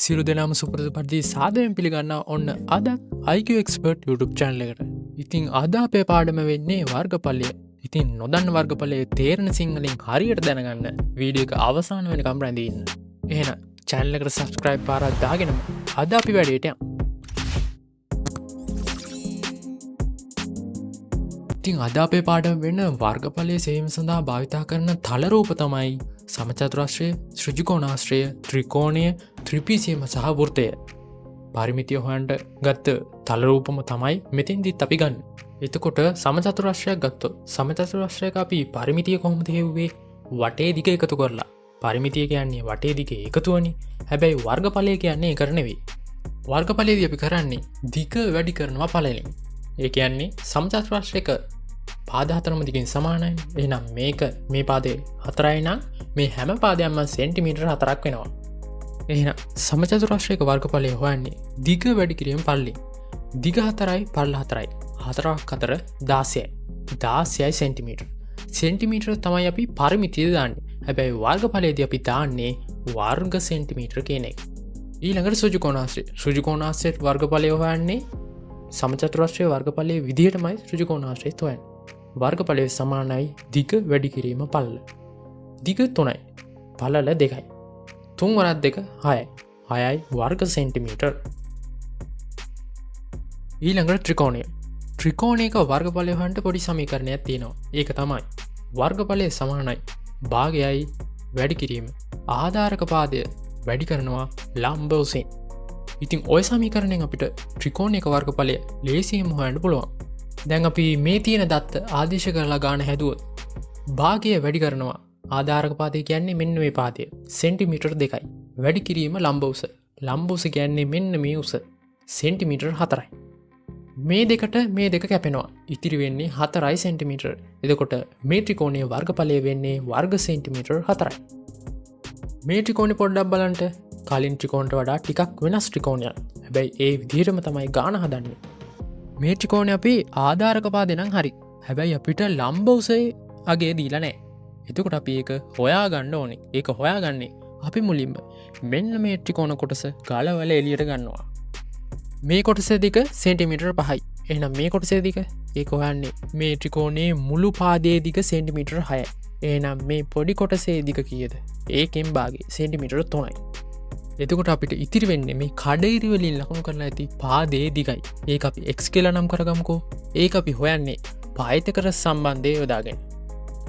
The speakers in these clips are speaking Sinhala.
සිරු දෙනාම සුපුරුදු පරිදි සාදරයෙන් පිළිගන්නවා ඔන්න අද IQ Expert YouTube channel එකට. ඉතින් අද අපේ පාඩම වෙන්නේ වර්ගඵලය. ඉතින් නොදන්න වර්ගඵලයේ තේරෙන සිංහලෙන් හරියට දැනගන්න වීඩියෝ එක අවසාන වෙනකම් රැඳී ඉන්න. එහෙනම් channel එකට subscribe පාරක් දාගෙනම අද අපි වැඩේට යමු. ඉතින් අද අපේ පාඩම වෙන වර්ගඵලයේ සෙවීම සඳහා භාවිතා කරන තල රූප තමයි සමචතුරස්‍රය, ත්‍රිජ්‍යාකෝණාශ්‍රය, ත්‍රිකෝණය, ත්‍රිපිසියම සහ වෘත්තය. පරිමිතිය හොයන්න ගත්ත තල රූපම තමයි මෙතෙන්දිත් අපි ගන්න. එතකොට සමචතුරස්‍රයක් ගත්තොත් සමචතුරස්‍රයක අපි පරිමිතිය කොහොමද හෙව්වේ? වටේ දිග එකතු කරලා. පරිමිතිය කියන්නේ වටේ දිග එකතුවනේ. හැබැයි වර්ගඵලය කියන්නේ ඒක නෙවෙයි. වර්ගඵලයේදී අපි කරන්නේ දිග වැඩි කරනවා ඵලයෙන්. ඒ කියන්නේ සමචතුරස්‍රයක පාද හතරම දිගින් සමානයි. එහෙනම් මේක මේ පාදේ 4යි නම් මේ හැම පාදයක්ම සෙන්ටිමීටර 4ක් වෙනවා. එහෙනම් සමචතුරස්‍රයක වර්ගඵලය හොයන්නේ දිග වැඩි කිරීම ඵලයෙන්. දිග 4යි පළල 4යි. 4ක් අතර 16යි. 16යි සෙන්ටිමීටර. සෙන්ටිමීටර තමයි අපි පරිමිතිය දාන්නේ. හැබැයි වර්ගඵලයේදී අපි දාන්නේ වර්ග සෙන්ටිමීටර කියන එක. ඊළඟට ත්‍රිජ්‍යාකෝණාශ්‍රය. ත්‍රිජ්‍යාකෝණාශ්‍රයේ වර්ගඵලය හොයන්නේ සමචතුරස්‍රයේ වර්ගඵලයේ විදිහටමයි ත්‍රිජ්‍යාකෝණාශ්‍රයත් හොයන්නේ. වර්ගඵලය සමානයි දිග වැඩි කිරීම පළල. දිග 3යි. පළල 2යි. 3 වරක් 2 6යි. 6යි වර්ග සෙන්ටිමීටර. ඊළඟට ත්‍රිකෝණය. ත්‍රිකෝණයක වර්ගඵලය හොයන්න පොඩි සමීකරණයක් තියෙනවා. ඒක තමයි වර්ගඵලය සමානයි භාගයයි වැඩි කිරීම ආධාරක පාදය වැඩි කරනවා ලම්බ උසෙන්. ඉතින් ඔය සමීකරණයෙන් අපිට ත්‍රිකෝණයක වර්ගඵලය ලේසියෙන්ම හොයන්න පුළුවන්. දැන් අපි මේ තියෙන දත්ත ආදේශ කරලා ගාන හැදුවොත් භාගය වැඩි කරනවා ආධාරක පාදය කියන්නේ මෙන්න මේ පාදය සෙන්ටිමීටර් 2යි. වැඩි කිරීම ලම්බ උස. ලම්බ උස කියන්නේ මෙන්න මේ උස සෙන්ටිමීටර් 4යි. මේ දෙකට මේ දෙක කැපෙනවා. ඉතිරි වෙන්නේ 4යි සෙන්ටිමීටර්. එතකොට මේ ත්‍රිකෝණයේ වර්ගඵලය වෙන්නේ වර්ග සෙන්ටිමීටර් 4යි. මේ ත්‍රිකෝණය පොඩ්ඩක් බලන්න. කලින් ත්‍රිකෝණයට වඩා ටිකක් වෙනස් ත්‍රිකෝණයක්. හැබැයි ඒ විදිහටම තමයි ගාන හදන්නේ. මේ ත්‍රිකෝණය අපි ආධාරක පාදේ නම් හරි. හැබැයි අපිට ලම්බ උසේ අගේ දීලා නැහැ. එතකොට අපි ඒක හොයාගන්න ඕනේ. ඒක හොයාගන්නේ අපි මුලින්ම මෙන්න මේ ත්‍රිකෝණ කොටස ගලවලා එළියට ගන්නවා. මේ කොටසේ දිග සෙන්ටිමීටර් 5යි. එහෙනම් මේ කොටසේ දිග ඒක හොයන්නේ මේ ත්‍රිකෝණයේ මුළු පාදයේ දිග සෙන්ටිමීටර් 6යි. එහෙනම් මේ පොඩි කොටසේ දිග කීයද? ඒකෙන් භාගය සෙන්ටිමීටර් 3යි. එතකොට අපිට ඉතිරි වෙන්නේ මේ කඩඉරි වලින් ලකුණු කරලා ඇති පාදයේ දිගයි. ඒක අපි x කියලා නම් කරගමුකෝ. ඒක අපි හොයන්නේ පායිතකර සම්බන්ධය යොදාගෙන.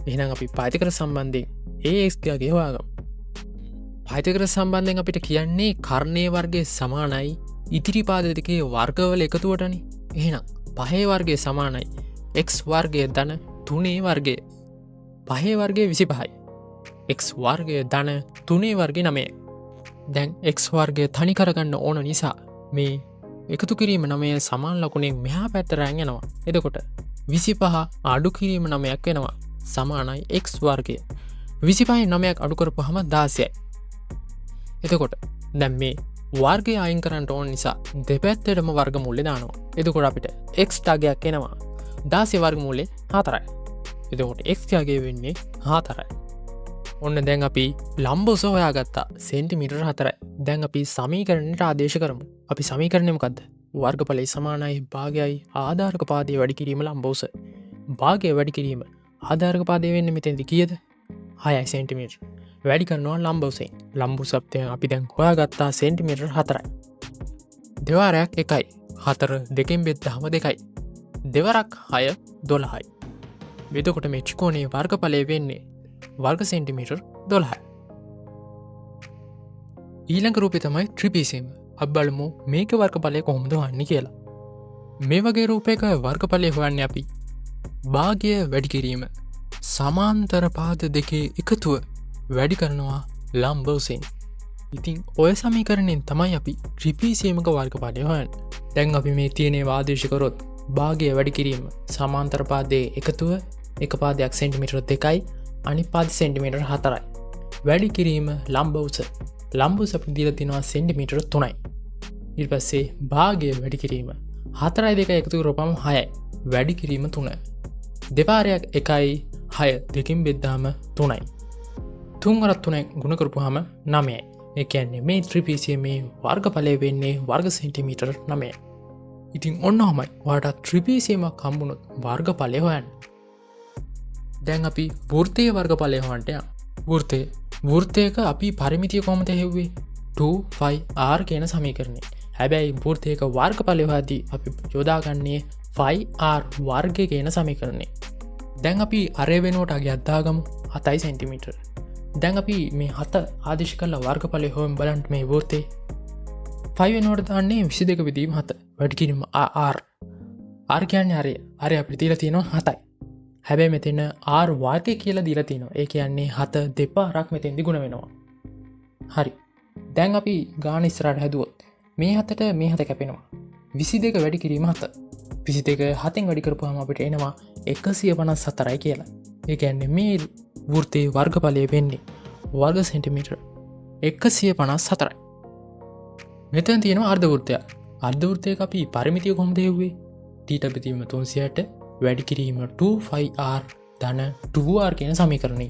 එහෙනම් අපි පායිතකර සම්බන්ධයෙන් ax ගේ හොයාගමු. පායිතකර සම්බන්ධයෙන් අපිට කියන්නේ කර්ණයේ වර්ගය සමානයි ඉතිරි පාද දෙකේ වර්ගවල එකතුවටනේ. එහෙනම් 5 වර්ගය සමානයි x වර්ගය ධන 3 වර්ගය. 5 වර්ගය 25යි. x වර්ගය ධන 3 වර්ගය 9යි. දැන් x වර්ගය තනි කරගන්න ඕන නිසා මේ එකතු කිරීම 9 සමාන ලකුණෙන් මෙහා පැත්තට අරන් යනවා. එතකොට 25 අඩු කිරීම 9ක් වෙනවා. සමානයි x වර්ගය. 25න් 9ක් අඩු කරපුවාම 16යි. එතකොට දැන් මේ වර්ගය අයින් කරන්න ඕන නිසා දෙපැත්තටම වර්ගමූලය දානවා. එතකොට අපිට x ටගයක් එනවා 16 වර්ගමූලය 4යි. එතකොට x ටගය වෙන්නේ 4යි. ඔන්න දැන් අපි ලම්බ උස හොයාගත්තා සෙන්ටිමීටර් 4යි. දැන් අපි සමීකරණයට ආදේශ කරමු. අපි සමීකරණය මොකද්ද? වර්ගඵලය සමානයි භාගයයි ආධාරක පාදයේ වැඩි කිරීම ලම්බ උස. භාගය වැඩි කිරීම ආධාරක පාදයේ වෙන්නේ මෙතෙන්දි කීයද? 6යි සෙන්ටිමීටර්. වැඩි කරනවා ලම්බ උසෙන්. ලම්බ උස අපි දැන් හොයාගත්තා සෙන්ටිමීටර් 4යි. දෙවරක් 1යි. 4 දෙකෙන් බෙද්දාම 2යි. දෙවරක් 6 12යි. එතකොට මේ ත්‍රිකෝණයේ වර්ගඵලය වෙන්නේ වර්ග සෙන්ටිමීටර් 12යි. ඊළඟ රූපය තමයි ත්‍රිපිසියම. අපි බලමු මේක වර්ගඵලය කොහොමද හොයන්නේ කියලා. මේ වගේ රූපයක වර්ගඵලය හොයන්නේ අපි භාගය වැඩි කිරීම සමාන්තර පාද දෙකේ එකතුව වැඩි කරනවා ලම්බ උසෙන්. ඉතින් ඔය සමීකරණයෙන් තමයි අපි ත්‍රිපිසියමක වර්ගඵලය හොයන්නේ. දැන් අපි මේ තියෙන ආදේශ කරොත් භාගය වැඩි කිරීම සමාන්තර පාදයේ එකතුව එක පාදයක් සෙන්ටිමීටර් 2යි අනිත් පාද සෙන්ටිමීටර් 4යි. වැඩි කිරීම ලම්බ උස. ලම්බ උස අපිට දීලා තියෙනවා සෙන්ටිමීටර් 3යි. ඊට පස්සේ භාගය වැඩි කිරීම 4යි 2යි එකතු කරපුවම 6යි. වැඩි කිරීම 3. දෙපාරයක් 1යි 6 දෙකෙන් බෙද්දාම 3යි. 3 වරක් 3ෙන් ගුණ කරපුවාම 9යි. එකන්නේ මේ ත්‍රිපිසිය මේ වර්ගඵලය වෙන්නේ වර්ග සෙන්ටිමීටර් 9. ඉතින් ඔන්න හොමයි වාට ත්‍රිපිසියමක් කම්බුණොත් වර්ගඵලය හොයන්න. දැන් අපි වෘත්තය වර්ගඵලය හොන්ටය වෘත්තයක අපි පරිමිතිය කොමත හෙව්වේ 2R කියන සමීකරණය. හැබැයි වෘත්තයක වර්ගඵලය හදී අපි යොදාගන්නේ 5R වර්ගය කියන සමීකරණය. දැන් අපි අරය වෙනුවට අගේ අත්දාගමු 7 සෙන්ටිමීටර්. දැන් අපි මේ 7 ආදිශ කල්ල වර්ගඵලය හොම බලන්ට මේ වෘත්තේ 5 වෙනුවට දාන්නේ 22 විදීම 7 වැඩිකිරීම R කියන්නේ අරය අපි දීලා තියෙනවා 7යි. හැබැයි මෙතන R වර්ගය කියලා දීලා තියෙනවා. ඒ කියන්නේ 7 දෙපාරක් මෙතෙන්දි ගුණ වෙනවා. හරි. දැන් අපි ගාන ඉස්සරහට හැදුවොත් මේ 7ට මේ 7 කැපෙනවා. 22 වැඩි කිරීම 7. 22 7න් වැඩි කරපුවාම අපිට එනවා 154යි කියලා. ඒ කියන්නේ මේ වෘත්තයේ වර්ගඵලය වෙන්නේ වර්ග සෙන්ටිමීටර් 154යි. මෙතන තියෙනවා අර්ධ වෘත්තය. අර්ධ වෘත්තයක අපි පරිමිතිය කොහොමද හෙව්වේ? θ බෙදීම 360 වැඩි කිරීම 2πr ධන 2r කියන සමීකරණය.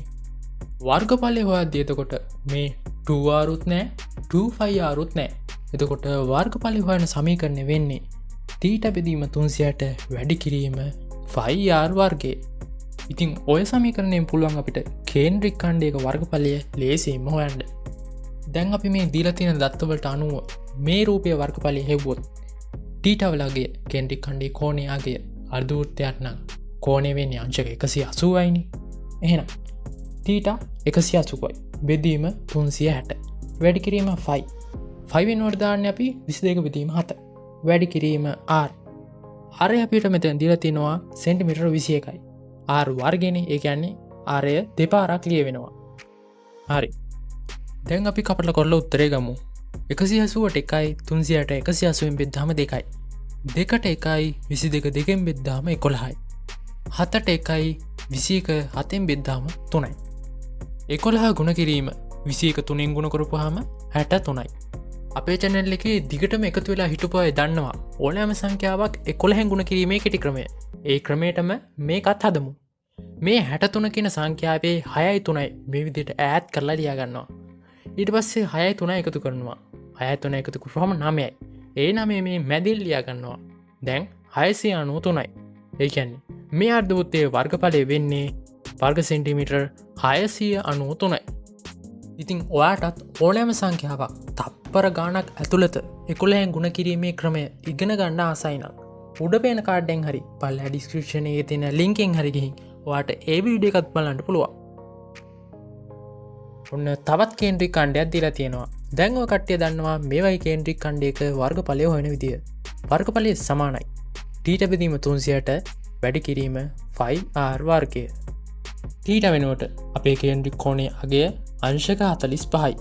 වර්ගඵලය හොයද්දී එතකොට මේ 2r උත් නැහැ 2πr උත් නැහැ. එතකොට වර්ගඵලය හොයන සමීකරණය වෙන්නේ θ බෙදීම 360 වැඩි කිරීම 5r වර්ගය. ඉතින් ඔය සමීකරණයෙන් පුළුවන් අපිට කේන්ද්‍රික ඛණ්ඩයක වර්ගඵලය ලේසියෙන්ම හොයන්න. දැන් අපි මේ දීලා තියෙන දත්තවලට අනුව මේ රූපය වර්ගඵලය හෙව්වොත් θ වලගේ කේන්ද්‍රික ඛණ්ඩයේ කෝණය අගය අර්ධ වෘත්තයක් නම් කෝණය වෙන්නේ අංශක 180යි නේ. එහෙනම් θ 180යි බෙදීම 360 වැඩි කිරීම 5 වෙනුවට දාන්නේ අපි 22 බෙදීම 7 වැඩි කිරීම r. r අපිට මෙතන දීලා තියෙනවා සෙන්ටිමීටර 21යි. r වර්ගයනේ. ඒ කියන්නේ r දෙපාරක් ලියවෙනවා. හරි. දැන් අපි කපලා කරලා උත්තරේ ගමු. 180ට 1යි 360ට 180න් බෙද්දාම 2යි. 2ට 1යි 22 දෙකෙන් බෙද්දාම 11යි. 7ට 1යි 21 7න් බෙද්දාම 3යි. 11 ගුණ කිරීම 21 3න් ගුණ කරපුවාම 63යි. අපේ channel එකේ දිගටම එකතු වෙලා හිටපු අය දන්නවා ඕනෑම සංඛ්‍යාවක් 11න් ගුණ කිරීමේ කෙටි ක්‍රමය. ඒ ක්‍රමයටම මේකත් හදමු. මේ 63 කියන සංඛ්‍යාවේ 6යි 3යි මේ විදිහට ඈඩ් කරලා ලියා ගන්නවා. ඊට පස්සේ 6යි 3යි එකතු කරනවා. 6යි 3යි එකතු කරපුවම 9යි. ඒ 9 මේ මැදින් ලියා ගන්නවා. දැන් 693යි. ඒ කියන්නේ මේ අර්ධ වෘත්තයේ වර්ගඵලය වෙන්නේ වර්ග සෙන්ටිමීටර් 693යි. ඉතින් ඔයාටත් ඕනෑම සංඛ්‍යාවක් තප්පර ගානක් ඇතුළත 11න් ගුණ කිරීමේ ක්‍රමය ඉගෙන ගන්න ආසයි නම් උඩ පේන කාඩ්ඩෙන් හරි පල්ලා ඩිස්ක්‍රිප්ෂන් එකේ තියෙන ලින්කෙන් හරි ගිහින් ඔයාට ඒ වීඩියෝ එකත් බලන්න පුළුවන්. ඔන්න තවත් කේන්ද්‍රික ඛණ්ඩයක් දීලා තියෙනවා. දැන් ඔය කට්ටිය දන්නවා මේ වගේ කේන්ද්‍රික ඛණ්ඩයක වර්ගඵලය හොයන විදිය. වර්ගඵලය සමානයි. θ බෙදීම 360 වැඩි කිරීම 5r වර්ගය. θ වෙනුවට අපේ කේන්ද්‍රික කෝණයේ අගය අංශක 45යි.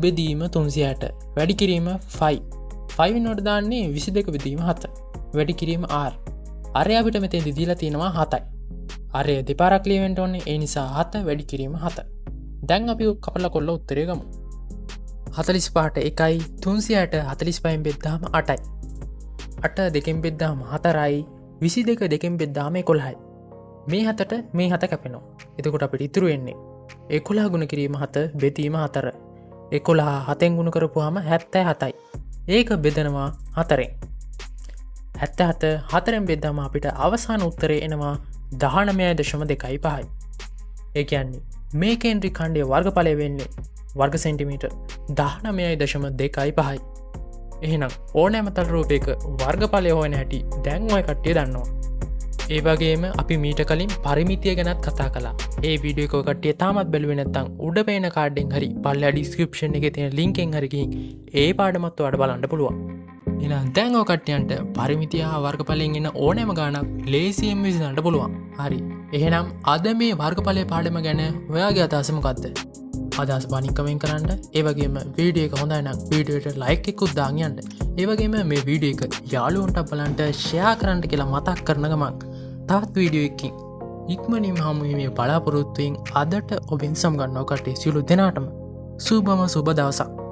බෙදීම 360 වැඩි කිරීම 5 වෙනුවට දාන්නේ 22 බෙදීම 7 වැඩි කිරීම r. අරය අපිට මෙතෙන්දි දීලා තියෙනවා 7යි. අරය දෙපාරක් ලියවෙන්න ඕනේ. ඒ නිසා 7 වැඩි කිරීම 7. දැන් අපි කපලා කොල්ල උත්තරේ ගමු. 45ට 1යි 360 45න් බෙද්දාම 8යි. 8 දෙකෙන් බෙද්දාම 4යි 22 දෙකෙන් බෙද්දාම 11යි. මේ 7ට මේ 7 කැපෙනවා. එතකොට අපිට ඉතුරු වෙන්නේ 11 ගුණ කිරීම 7 බෙදීම 4. 11 7න් ගුණ කරපුවාම 77යි. ඒක බෙදනවා 4ෙන්. 77 4ෙන් බෙද්දාම අපිට අවසාන උත්තරේ එනවා 19.25යි. ඒ කියන්නේ මේ කේන්ද්‍රික ඛණ්ඩයේ වර්ගඵලය වෙන්නේ වර්ග සෙන්ටිමීටර් 19.25යි. එහෙනම් ඕනෑම තල රූපයක වර්ගඵලය හොයන හැටි දැන් ඔය කට්ටිය දන්නවා. ඒ වගේම අපි මීට කලින් පරිමිතිය ගැනත් කතා කළා. ඒ වීඩියෝ එක ඔය කට්ටිය තාමත් බැලුවේ නැත්නම් උඩ පේන කාඩ්ඩෙන් හරි පල්ලා ඩිස්ක්‍රිප්ෂන් එකේ තියෙන ලින්කෙන් හරි ගිහින් ඒ පාඩමත් ඔයාලට බලන්න පුළුවන්. එහෙනම් දැන් ඔය කට්ටියන්ට පරිමිතිය හා වර්ගඵලයෙන් එන ඕනෑම ගානක් ලේසියෙන් විසඳන්න පුළුවන්. හරි. එහෙනම් අද මේ වර්ගඵලයේ පාඩම ගැන ඔයාගේ අදහස මොකද්ද? අදහස් බණින් කමෙන්ට් කරන්න. ඒ වගේම වීඩියෝ එක හොඳයි නම් වීඩියෝට ලයික් එකකුත් දාන්න යන්න. ඒ වගේම මේ වීඩියෝ එක යාළුවන්ට බලන්න ෂෙයා කරන්න කියලා මතක් කරන ගමන් තවත් වීඩියෝ එකකින් ඉක්මනින්ම හමු වීමේ බලාපොරොත්තුවෙන් අදට ඔබෙන් සමු ගන්නවා කට්ටිය සියලු දෙනාටම සුබම සුබ දවසක්.